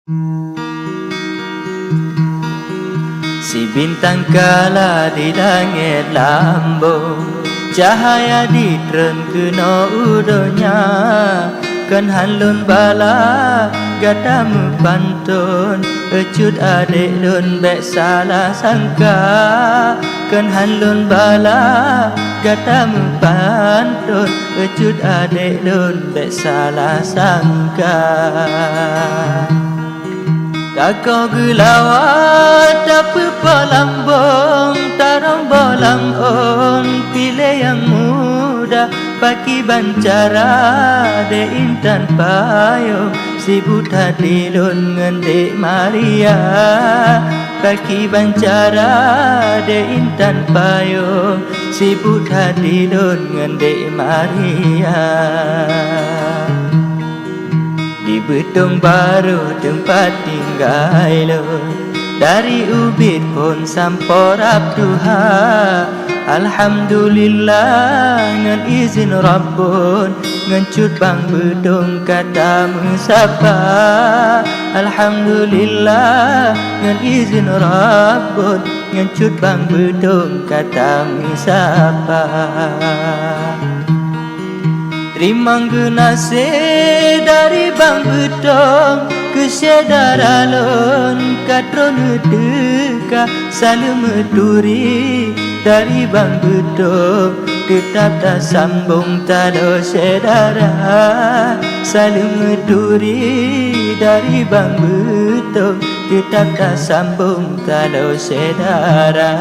Si bintang kala di langit lambung, cahaya di tren kena udonya, kan hanlun bala gadamu pantun, ecut adik lun bek salah sangka, kan hanlun bala gadamu pantun, ecut adik lun bek salah sangka. Kakau gelawat tapi pelambung, tarong bolang on, pilih yang muda pagi bancara de intan payo, si buta dilun ngendek Maria, pagi bancara de intan payo, si buta dilun ngendek Maria. Di Betong Baru tempat tinggal lo, dari Ubid pun sampai Abduha. Alhamdulillah ngan izin Rabbun, ngencut bang Betong kata musapa. Alhamdulillah ngan izin Rabbun, ngencut bang Betong kata musapa. Terima kasih dari Bang Betong, kesedara lon katron deka salam turi dari Bang Betong, tetap tak sambung talo sedara, salam turi dari Bang Betong, tetap tak sambung talo sedara.